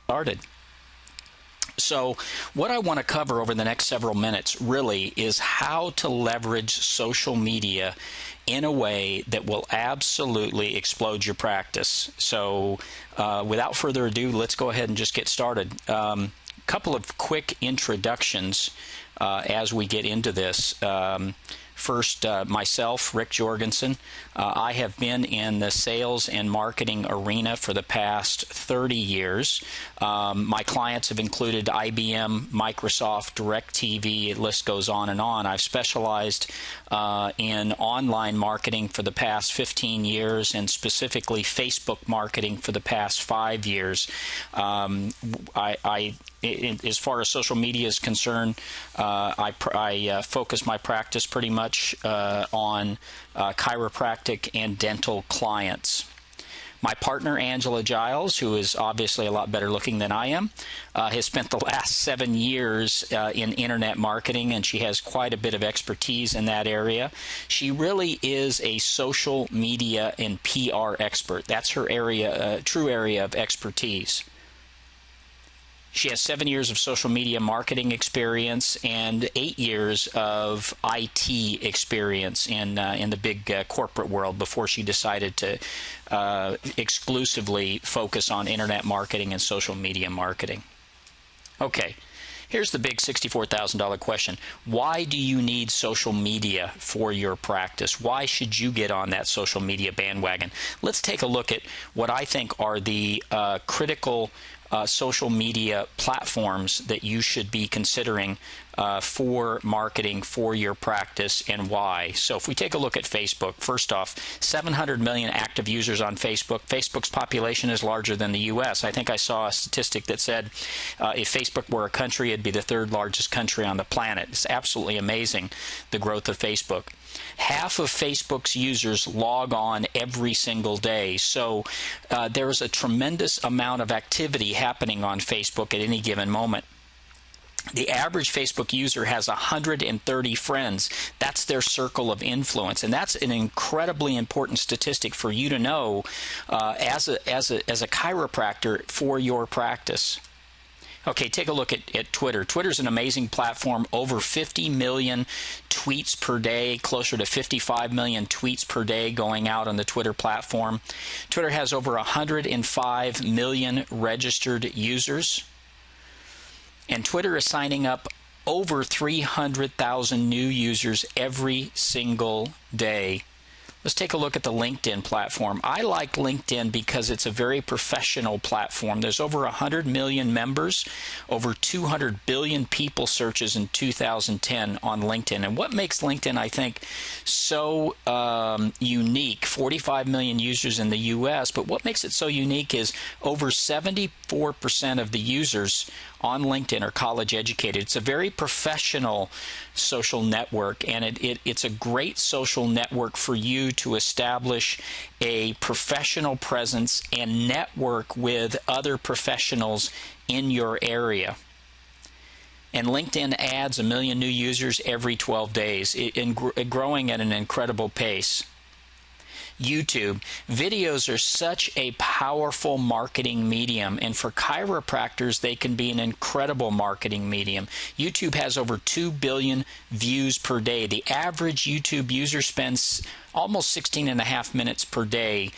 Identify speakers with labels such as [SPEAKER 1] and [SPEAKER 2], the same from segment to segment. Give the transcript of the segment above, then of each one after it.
[SPEAKER 1] Started. So what I want to cover over the next several minutes really is how to leverage social media in a way that will absolutely explode your practice. So without further ado, let's go ahead and just get started. Couple of quick introductions as we get into this. First, myself, Rick Jorgenson. I have been in the sales and marketing arena for the past 30 years. My clients have included IBM, Microsoft, DirecTV, the list goes on and on. I've specialized in online marketing for the past 15 years and specifically Facebook marketing for the past 5 years. As far as social media is concerned, I focus my practice pretty much on chiropractic and dental clients. My partner, Angela Giles, who is obviously a lot better looking than I am, has spent the last 7 years in internet marketing, and she has quite a bit of expertise in that area. She really is a social media and PR expert. That's her area, true area of expertise. She has 7 years of social media marketing experience and 8 years of IT experience in the big corporate world before she decided to exclusively focus on internet marketing and social media marketing. Okay, here's the big $64,000 question. Why do you need social media for your practice? Why should you get on that social media bandwagon? Let's take a look at what I think are the critical social media platforms that you should be considering for marketing for your practice and why. So if we take a look at Facebook, first off, 700 million active users on Facebook. Facebook's population is larger than the U.S. I think I saw a statistic that said if Facebook were a country, it'd be the third largest country on the planet. It's absolutely amazing, the growth of Facebook. Half of Facebook's users log on every single day. So there is a tremendous amount of activity happening on Facebook at any given moment. The average Facebook user has 130 friends. That's their circle of influence, and that's an incredibly important statistic for you to know as a chiropractor for your practice. Okay, take a look at Twitter. Twitter's an amazing platform. Over 50 million tweets per day, closer to 55 million tweets per day going out on the Twitter platform. Twitter has over 105 million registered users. And Twitter is signing up over 300,000 new users every single day. Let's take a look at the LinkedIn platform. I like LinkedIn because it's a very professional platform. There's over 100 million members, over 200 billion people searches in 2010 on LinkedIn. And what makes LinkedIn, I think, so unique, 45 million users in the U.S., but what makes it so unique is over 74% of the users on LinkedIn are college educated. It's a very professional social network, and it's a great social network for you to establish a professional presence and network with other professionals in your area. And LinkedIn adds 1 million new users every 12 days, growing at an incredible pace. YouTube. Videos are such a powerful marketing medium, and for chiropractors, they can be an incredible marketing medium. YouTube has over 2 billion views per day. The average YouTube user spends almost 16.5 minutes per day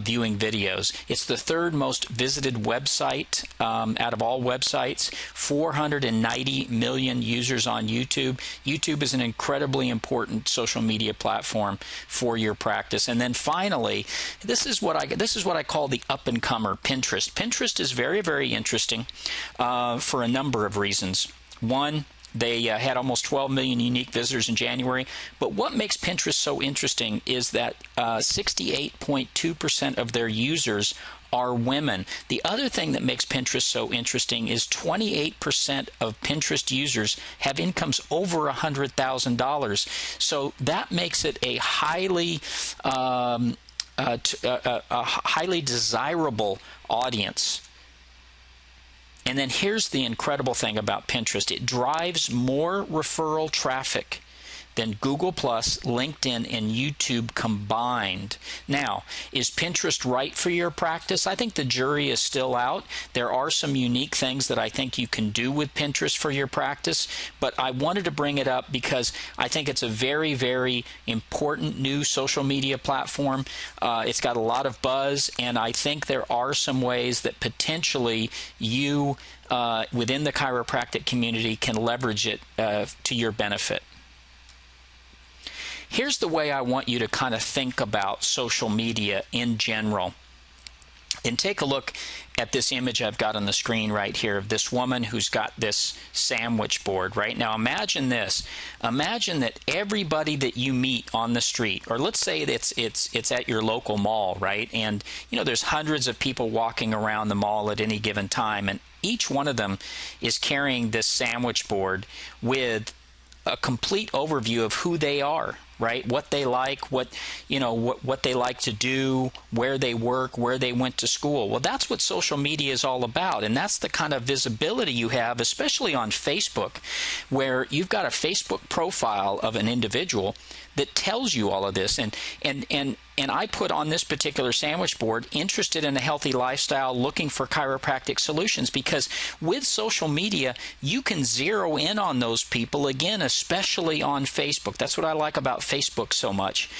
[SPEAKER 1] viewing videos. It's the third most visited website out of all websites. 490 million users on YouTube. YouTube is an incredibly important social media platform for your practice. And then finally, this is what I call the up-and-comer Pinterest. Pinterest is very, very interesting for a number of reasons. One, they had almost 12 million unique visitors in January. But what makes Pinterest so interesting is that 68.2% of their users are women. The other thing that makes Pinterest so interesting is 28% of Pinterest users have incomes over $100,000. So that makes it a highly desirable audience. And then here's the incredible thing about Pinterest. It drives more referral traffic than Google+, LinkedIn, and YouTube combined. Now, is Pinterest right for your practice? I think the jury is still out. There are some unique things that I think you can do with Pinterest for your practice, but I wanted to bring it up because I think it's a very, very important new social media platform. It's got a lot of buzz, and I think there are some ways that potentially you within the chiropractic community can leverage it to your benefit. Here's the way I want you to kind of think about social media in general. And take a look at this image I've got on the screen right here of this woman who's got this sandwich board. Right now, imagine this. Imagine that everybody that you meet on the street, or let's say it's at your local mall, right? And there's hundreds of people walking around the mall at any given time, and each one of them is carrying this sandwich board with a complete overview of who they are, right? What they like, what they like to do, where they work, where they went to school. Well, that's what social media is all about, and that's the kind of visibility you have, especially on Facebook, where you've got a Facebook profile of an individual that tells you all of this. And I put on this particular sandwich board, interested in a healthy lifestyle, looking for chiropractic solutions, because with social media, you can zero in on those people, again, especially on Facebook. That's what I like about Facebook so much.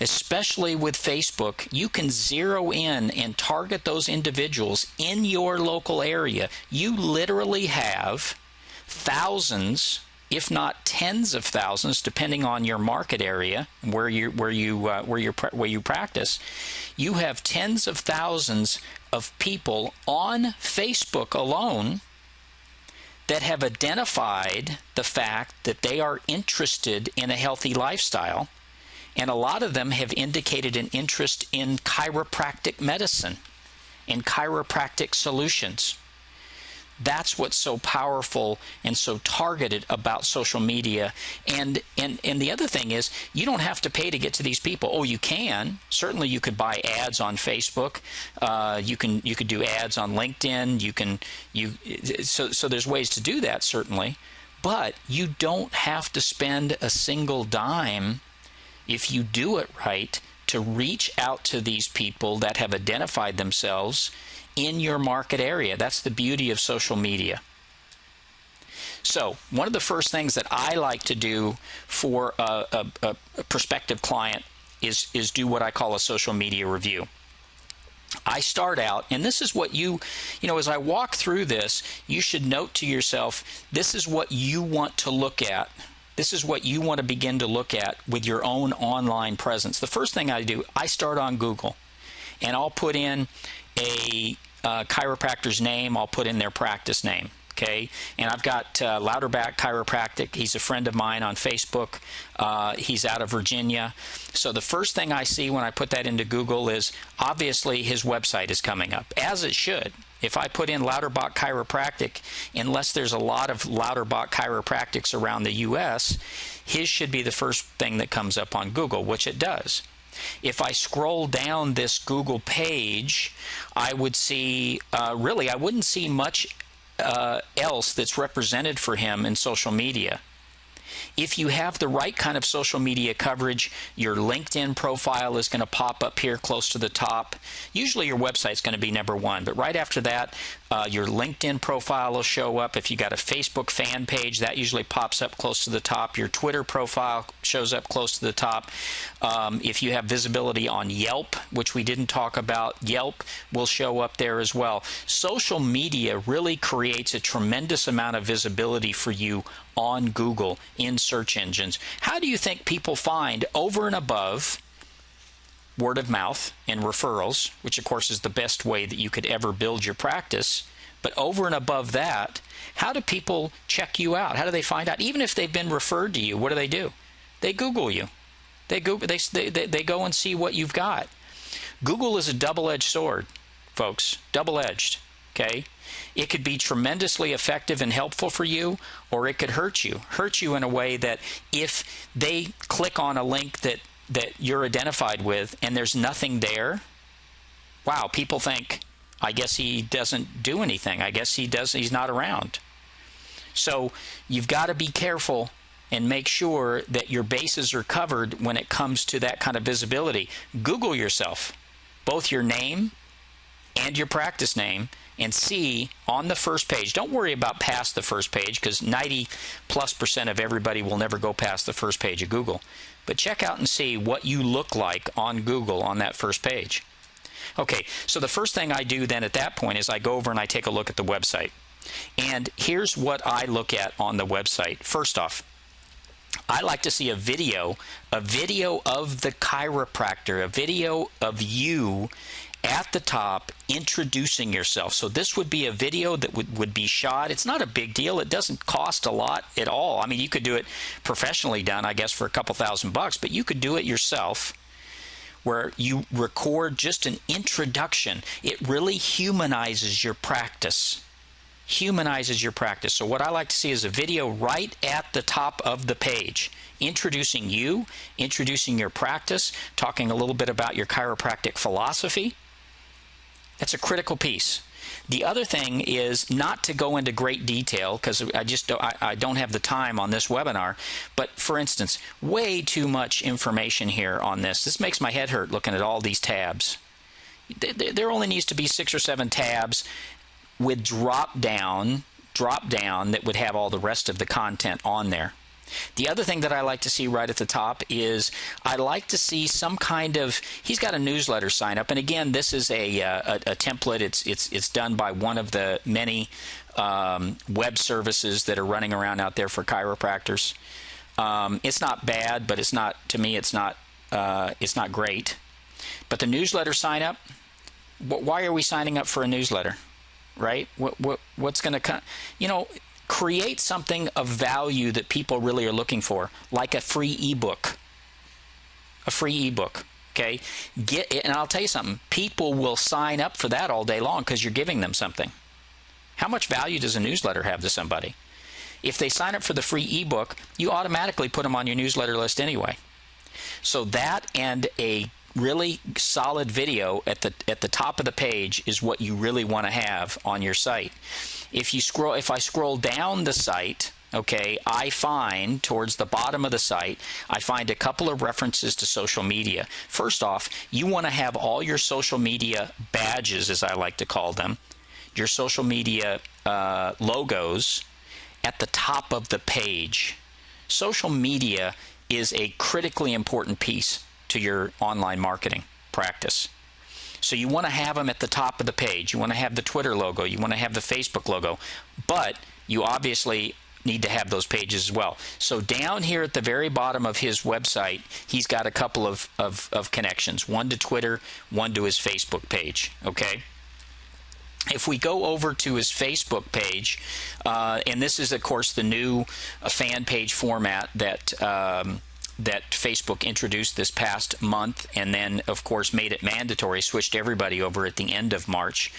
[SPEAKER 1] Especially with Facebook, you can zero in and target those individuals in your local area. You literally have thousands, if not tens of thousands, depending on your market area, where you practice. You have tens of thousands of people on Facebook alone that have identified the fact that they are interested in a healthy lifestyle, and a lot of them have indicated an interest in chiropractic medicine, in chiropractic solutions. That's what's so powerful and so targeted about social media. And the other thing is, you don't have to pay to get to these people. Oh, you can. Certainly you could buy ads on Facebook. You could do ads on LinkedIn. So there's ways to do that, certainly. But you don't have to spend a single dime, if you do it right, to reach out to these people that have identified themselves in your market area. That's the beauty of social media. So one of the first things that I like to do for a prospective client is do what I call a social media review. I start out, and this is what as I walk through this, you should note to yourself, this is what you want to look at. This is what you want to begin to look at with your own online presence. The first thing I do, I start on Google, and I'll put in a chiropractor's name. I'll put in their practice name. Okay, and I've got Louderback Chiropractic. He's a friend of mine on Facebook. He's out of Virginia. So the first thing I see when I put that into Google is obviously his website is coming up, as it should. If I put in Louderback Chiropractic, unless there's a lot of Louderback Chiropractics around the U.S., his should be the first thing that comes up on Google, which it does. If I scroll down this Google page, I would see, I wouldn't see much else that's represented for him in social media. If you have the right kind of social media coverage, your LinkedIn profile is going to pop up here close to the top. Usually your website's going to be number one, but right after that, your LinkedIn profile will show up. If you got a Facebook fan page, that usually pops up close to the top. Your Twitter profile shows up close to the top. If you have visibility on Yelp, which we didn't talk about, Yelp will show up there as well. Social media really creates a tremendous amount of visibility for you on Google in search engines. How do you think people find, over and above word of mouth and referrals, which of course is the best way that you could ever build your practice, but over and above that, how do people check you out? How do they find out? Even if they've been referred to you, what do? They Google you. They go and see what you've got. Google is a double-edged sword, folks. Double-edged. Okay? It could be tremendously effective and helpful for you, or it could hurt you. Hurt you in a way that if they click on a link that you're identified with and there's nothing there, wow, people think, I guess he doesn't do anything. I guess he's not around. So you've got to be careful and make sure that your bases are covered when it comes to that kind of visibility. Google yourself, both your name and your practice name, and see on the first page. Don't worry about past the first page, because 90+% of everybody will never go past the first page of Google. But check out and see what you look like on Google on that first page. Okay, so the first thing I do then at that point is I go over and I take a look at the website. And here's what I look at on the website. First off, I like to see a video of the chiropractor, a video of you at the top introducing yourself. So this would be a video that would be shot. It's not a big deal. It doesn't cost a lot at all. I mean, you could do it professionally done, I guess, for a couple $1,000, but you could do it yourself, where you record just an introduction. It really humanizes your practice. Humanizes your practice. So what I like to see is a video right at the top of the page, introducing you, introducing your practice, talking a little bit about your chiropractic philosophy. That's a critical piece. The other thing is not to go into great detail, because I don't have the time on this webinar. But for instance, way too much information here on this. This makes my head hurt looking at all these tabs. There only needs to be 6 or 7 tabs with drop down that would have all the rest of the content on there. The other thing that I like to see right at the top is I like to see some kind of, he's got a newsletter sign up, and again, this is a template. It's done by one of the many web services that are running around out there for chiropractors. It's not bad, but it's not, to me, it's not great. But the newsletter sign up, why are we signing up for a newsletter? Right? What's going to come? You know, create something of value that people really are looking for, like a free ebook. A free ebook. Okay? And I'll tell you something. People will sign up for that all day long because you're giving them something. How much value does a newsletter have to somebody? If they sign up for the free ebook, you automatically put them on your newsletter list anyway. So that and a really solid video at the top of the page is what you really want to have on your site. If I scroll down the site, okay, I find towards the bottom of the site, I find a couple of references to social media. First off, you want to have all your social media badges, as I like to call them, your social media logos at the top of the page. Social media is a critically important piece to your online marketing practice. So you want to have them at the top of the page. You want to have the Twitter logo. You want to have the Facebook logo. But you obviously need to have those pages as well. So down here at the very bottom of his website, he's got a couple of connections. One to Twitter, one to his Facebook page. Okay? If we go over to his Facebook page, and this is, of course, the new fan page format that Facebook introduced this past month, and then, of course, made it mandatory, switched everybody over at the end of March.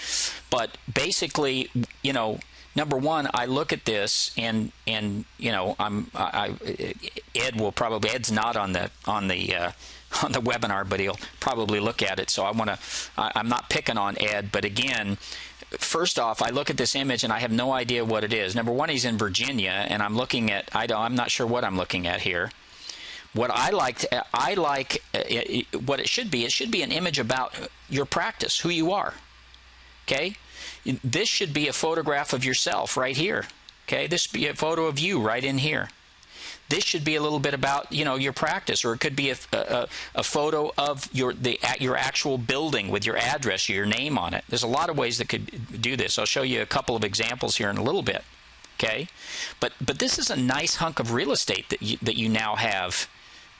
[SPEAKER 1] But basically, you know, number one, I look at this, and you know, Ed will probably, Ed's not on the webinar, but he'll probably look at it. So I'm not picking on Ed, but again, first off, I look at this image and I have no idea what it is. Number one, he's in Virginia, and I'm looking at, I'm not sure what I'm looking at here. What I like what it should be an image about your practice, who you are. Okay? This should be a photograph of yourself right here. Okay? This should be a photo of you right in here. This should be a little bit about, you know, your practice, or it could be a photo of your actual building with your address, your name on it. There's a lot of ways that could do this. I'll show you a couple of examples here in a little bit. Okay? But this is a nice hunk of real estate that you now have,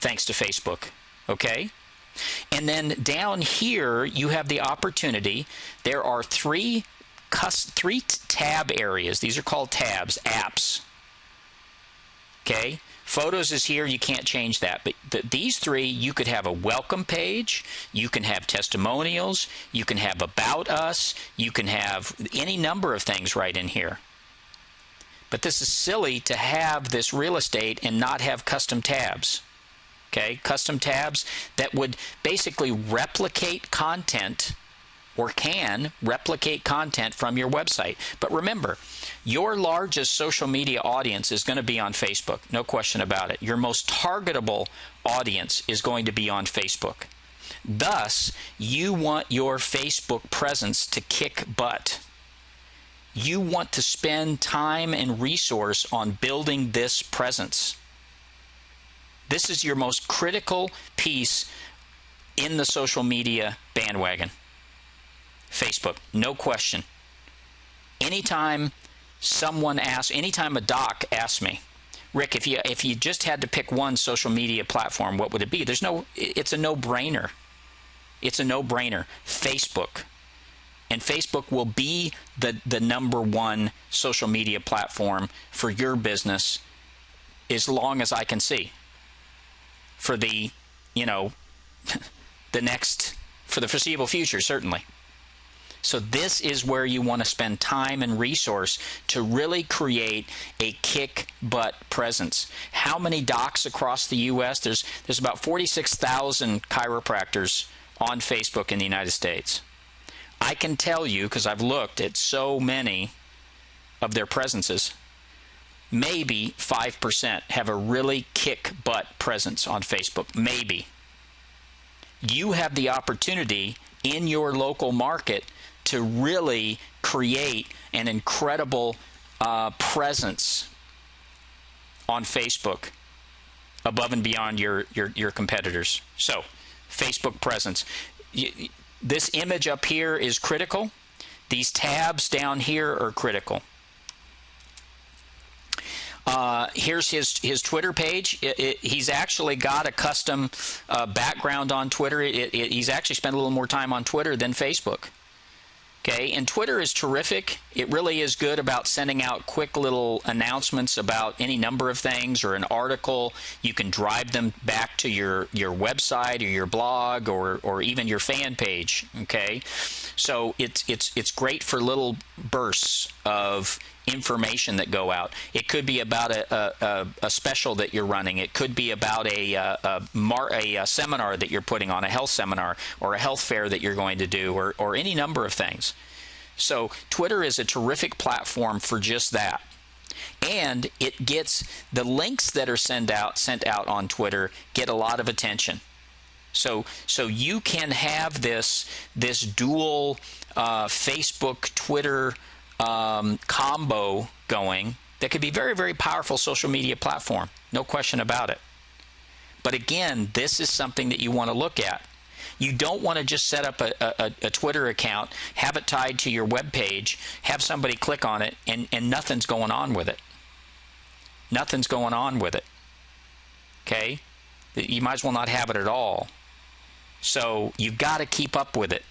[SPEAKER 1] thanks to Facebook, okay? And then down here, you have the opportunity. There are three tab areas. These are called tabs, apps, okay? Photos is here. You can't change that. But these three, you could have a welcome page. You can have testimonials. You can have about us. You can have any number of things right in here. But this is silly to have this real estate and not have custom tabs. Okay, custom tabs that would basically replicate content or can replicate content from your website. But remember, your largest social media audience is going to be on Facebook, no question about it. Your most targetable audience is going to be on Facebook. Thus, you want your Facebook presence to kick butt. You want to spend time and resource on building this presence. This is your most critical piece in the social media bandwagon. Facebook, no question. Anytime someone asks, anytime a doc asks me, Rick, if you just had to pick one social media platform, what would it be? It's a no-brainer. It's a no-brainer. Facebook. And Facebook will be the number one social media platform for your business as long as I can see. For the foreseeable future, certainly. So this is where you want to spend time and resource to really create a kick-butt presence. How many docs across the U.S.? There's about 46,000 chiropractors on Facebook in the United States. I can tell you, because I've looked at so many of their presences, maybe 5% have a really kick-butt presence on Facebook. Maybe. You have the opportunity in your local market to really create an incredible presence on Facebook above and beyond your competitors. So, Facebook presence. This image up here is critical. These tabs down here are critical. Here's his Twitter page. He's actually got a custom background on Twitter. He's actually spent a little more time on Twitter than Facebook. Okay, and Twitter is terrific. It really is good about sending out quick little announcements about any number of things or an article. You can drive them back to your website or your blog or even your fan page. Okay, so it's great for little bursts of information that go out. It could be about a special that you're running. It could be about a seminar that you're putting on, a health seminar or a health fair that you're going to do, or any number of things. So Twitter is a terrific platform for just that. And it gets the links that are sent out on Twitter get a lot of attention. So you can have this dual Facebook Twitter combo going that could be very, very powerful social media platform. No question about it. But again, this is something that you want to look at. You don't want to just set up a Twitter account, have it tied to your web page, have somebody click on it, and nothing's going on with it. Nothing's going on with it. Okay? You might as well not have it at all. So you've got to keep up with it.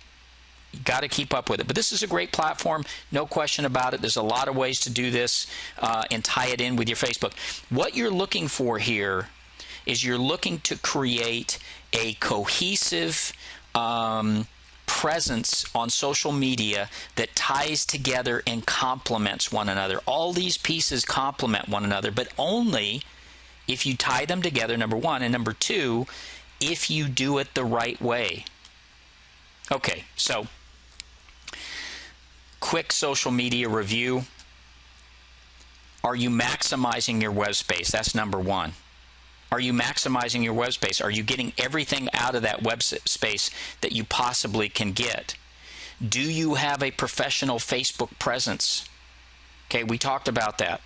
[SPEAKER 1] You've got to keep up with it. But this is a great platform, no question about it. There's a lot of ways to do this and tie it in with your Facebook. What you're looking for here is you're looking to create a cohesive presence on social media that ties together and complements one another. All these pieces complement one another, but only if you tie them together, number one, and number two, if you do it the right way. Okay, so quick social media review. Are you maximizing your web space? That's number one. Are you maximizing your web space? Are you getting everything out of that web space that you possibly can get? Do you have a professional Facebook presence? Okay, we talked about that.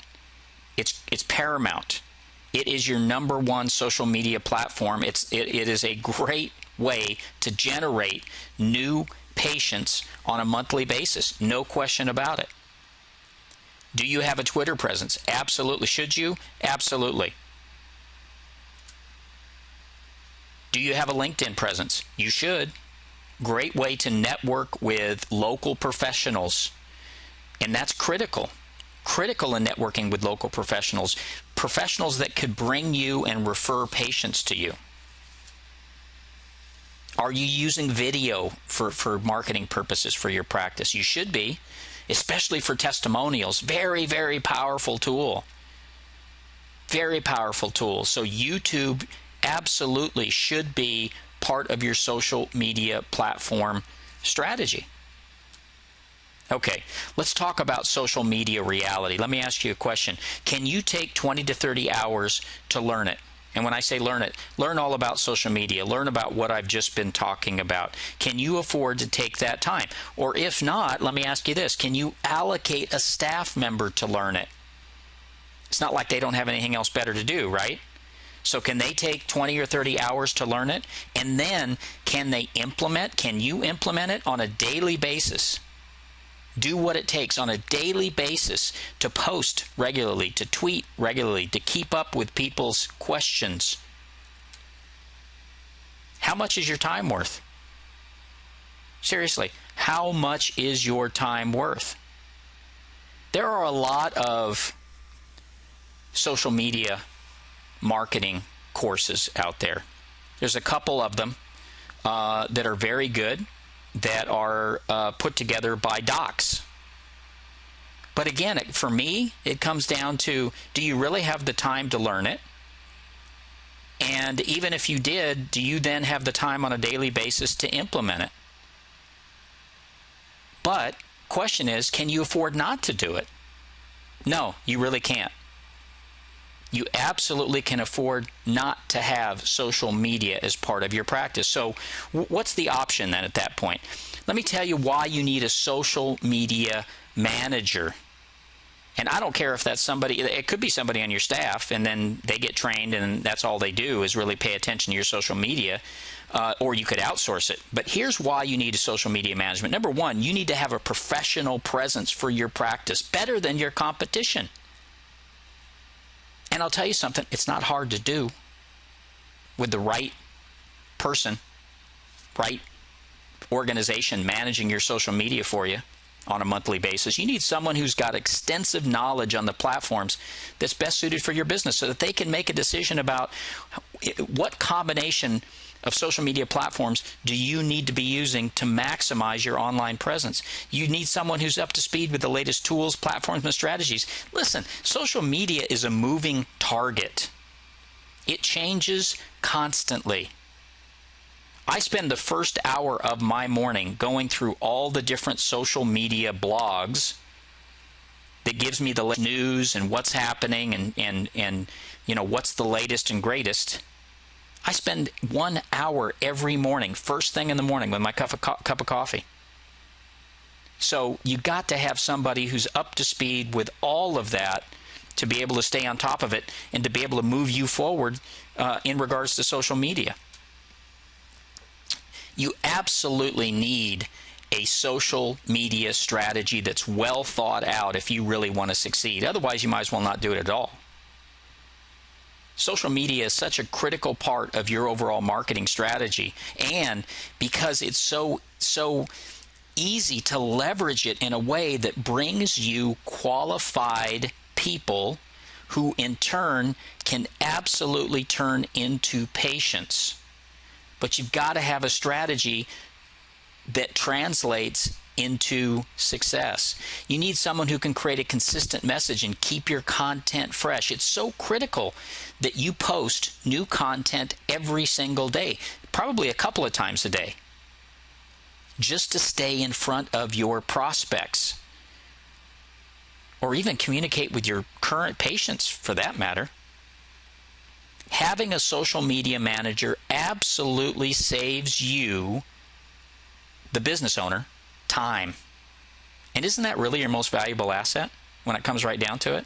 [SPEAKER 1] It's paramount. It is your number one social media platform. It is a great way to generate new patients on a monthly basis. No question about it. Do you have a Twitter presence? Absolutely. Should you? Absolutely. Do you have a LinkedIn presence? You should. Great way to network with local professionals. And that's critical. Critical in networking with local professionals. Professionals that could bring you and refer patients to you. Are you using video for marketing purposes for your practice? You should be, especially for testimonials. Very, very powerful tool. Very powerful tool. So YouTube absolutely should be part of your social media platform strategy. Okay, let's talk about social media reality. Let me ask you a question. Can you take 20 to 30 hours to learn it? And when I say learn it, learn all about social media. Learn about what I've just been talking about. Can you afford to take that time? Or if not, let me ask you this. Can you allocate a staff member to learn it? It's not like they don't have anything else better to do, right? So can they take 20 or 30 hours to learn it? And then can they implement? Can you implement it on a daily basis? Do what it takes on a daily basis to post regularly, to tweet regularly, to keep up with people's questions. How much is your time worth? Seriously, how much is your time worth? There are a lot of social media marketing courses out there. There's a couple of them that are very good, that are put together by docs. But again, for me, it comes down to, do you really have the time to learn it? And even if you did, do you then have the time on a daily basis to implement it? But question is, can you afford not to do it? No, you really can't. You absolutely can afford not to have social media as part of your practice. So what's the option then at that point? Let me tell you why you need a social media manager. And I don't care if that's somebody, it could be somebody on your staff, and then they get trained and that's all they do is really pay attention to your social media, or you could outsource it. But here's why you need a social media management. Number one, you need to have a professional presence for your practice, better than your competition. And I'll tell you something, it's not hard to do with the right person, right organization managing your social media for you on a monthly basis. You need someone who's got extensive knowledge on the platforms that's best suited for your business so that they can make a decision about what combination of social media platforms do you need to be using to maximize your online presence. You need someone who's up to speed with the latest tools, platforms, and strategies. Listen, social media is a moving target. It changes constantly. I spend the first hour of my morning going through all the different social media blogs that gives me the news and what's happening and you know what's the latest and greatest. I spend 1 hour every morning, first thing in the morning, with my cup of coffee. So you got to have somebody who's up to speed with all of that to be able to stay on top of it and to be able to move you forward in regards to social media. You absolutely need a social media strategy that's well thought out if you really want to succeed. Otherwise, you might as well not do it at all. Social media is such a critical part of your overall marketing strategy, and because it's so easy to leverage it in a way that brings you qualified people who in turn can absolutely turn into patients. But you've got to have a strategy that translates into success. You need someone who can create a consistent message and keep your content fresh. It's so critical that you post new content every single day, probably a couple of times a day, just to stay in front of your prospects, or even communicate with your current patients for that matter. Having a social media manager absolutely saves you, the business owner, time. And isn't that really your most valuable asset when it comes right down to it?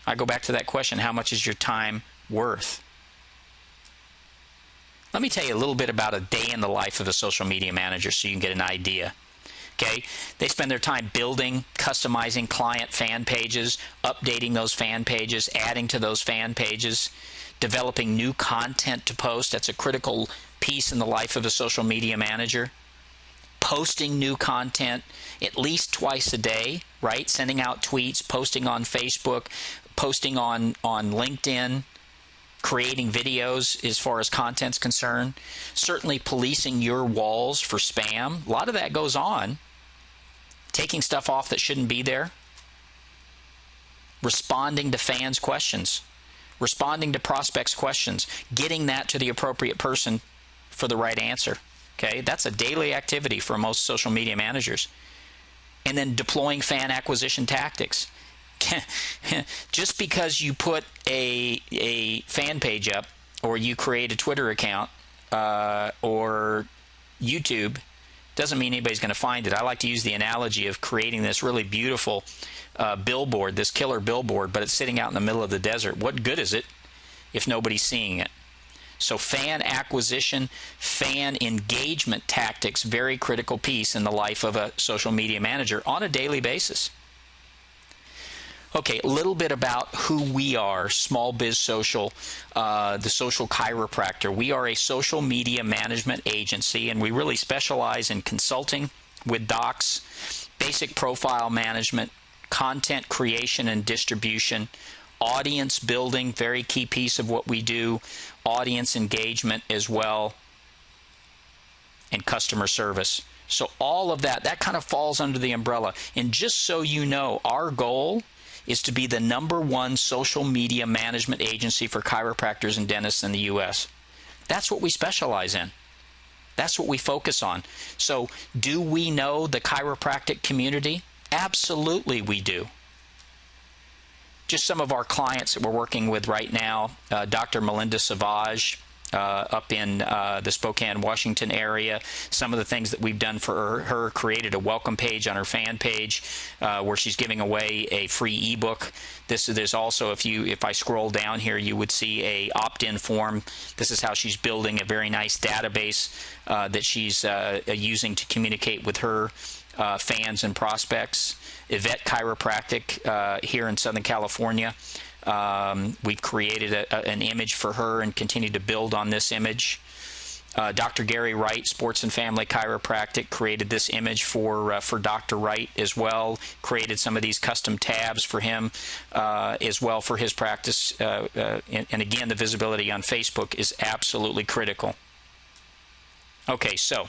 [SPEAKER 1] I go back to that question, how much is your time worth? Let me tell you a little bit about a day in the life of a social media manager so you can get an idea. Okay, they spend their time building, customizing client fan pages, updating those fan pages, adding to those fan pages, developing new content to post. That's a critical piece in the life of a social media manager. Posting new content at least twice a day, right? Sending out tweets, posting on Facebook, posting on LinkedIn, creating videos as far as content's concerned. Certainly policing your walls for spam. A lot of that goes on. Taking stuff off that shouldn't be there. Responding to fans' questions. Responding to prospects' questions. Getting that to the appropriate person for the right answer. Okay, that's a daily activity for most social media managers. And then deploying fan acquisition tactics. Just because you put a fan page up, or you create a Twitter account, or YouTube, doesn't mean anybody's going to find it. I like to use the analogy of creating this really beautiful billboard, this killer billboard, but it's sitting out in the middle of the desert. What good is it if nobody's seeing it? So fan acquisition, fan engagement tactics, very critical piece in the life of a social media manager on a daily basis. Okay, a little bit about who we are, Small Biz Social, the social chiropractor. We are a social media management agency, and we really specialize in consulting with docs, basic profile management, content creation and distribution, audience building, very key piece of what we do, audience engagement as well, and customer service. So all of that kind of falls under the umbrella. And just so you know, our goal is to be the #1 social media management agency for chiropractors and dentists in the U.S. That's what we specialize in. That's what we focus on. So do we know the chiropractic community? Absolutely we do. Just some of our clients that we're working with right now, Dr. Melinda Savage, up in the Spokane, Washington area. Some of the things that we've done for her, created a welcome page on her fan page where she's giving away a free ebook. There's also, if I scroll down here, you would see a opt-in form. This is how she's building a very nice database that she's using to communicate with her fans and prospects. Yvette Chiropractic here in Southern California. We've created an image for her and continue to build on this image. Dr. Gary Wright, Sports and Family Chiropractic, created this image for Dr. Wright as well. Created some of these custom tabs for him as well for his practice. And again, the visibility on Facebook is absolutely critical. Okay, so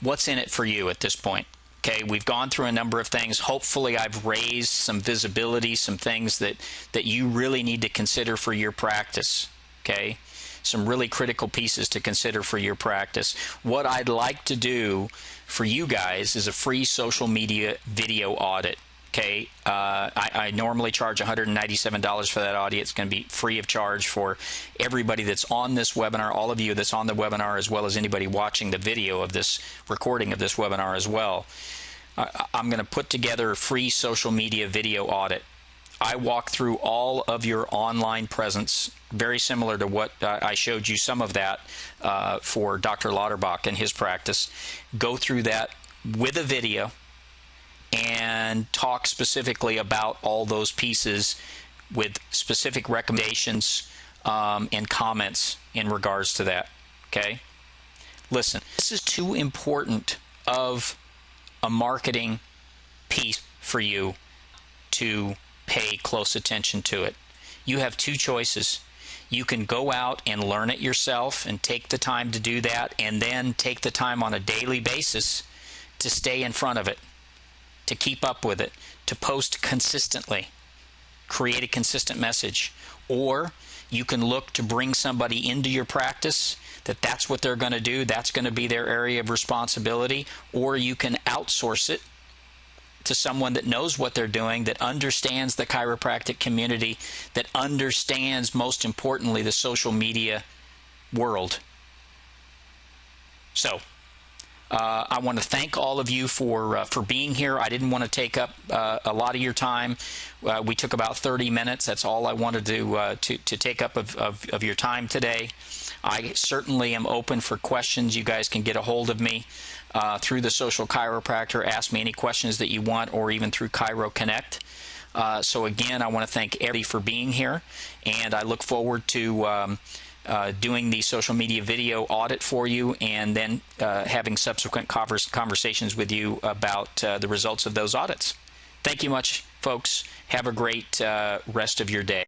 [SPEAKER 1] what's in it for you at this point? Okay, we've gone through a number of things. Hopefully I've raised some visibility, some things that you really need to consider for your practice. Okay, some really critical pieces to consider for your practice. What I'd like to do for you guys is a free social media video audit. Okay, I normally charge $197 for that audit. It's going to be free of charge for everybody that's on this webinar, all of you that's on the webinar, as well as anybody watching the video of this recording of this webinar as well. I'm going to put together a free social media video audit. I walk through all of your online presence, very similar to what I showed you some of that for Dr. Lauterbach and his practice. Go through that with a video and talk specifically about all those pieces with specific recommendations and comments in regards to that. Okay? Listen, this is too important of a marketing piece for you to pay close attention to it. You have two choices. You can go out and learn it yourself and take the time to do that, and then take the time on a daily basis to stay in front of it, to keep up with it, to post consistently, create a consistent message. Or you can look to bring somebody into your practice that's what they're going to do, that's going to be their area of responsibility, or you can outsource it to someone that knows what they're doing, that understands the chiropractic community, that understands, most importantly, the social media world. So I want to thank all of you for being here. I didn't want to take up a lot of your time. We took about 30 minutes. That's all I wanted to take up of your time today. I certainly am open for questions. You guys can get a hold of me through the Social Chiropractor. Ask me any questions that you want, or even through Chiro Connect. So again, I want to thank everybody for being here, and I look forward to doing the social media video audit for you, and then having subsequent conversations with you about the results of those audits. Thank you much, folks. Have a great rest of your day.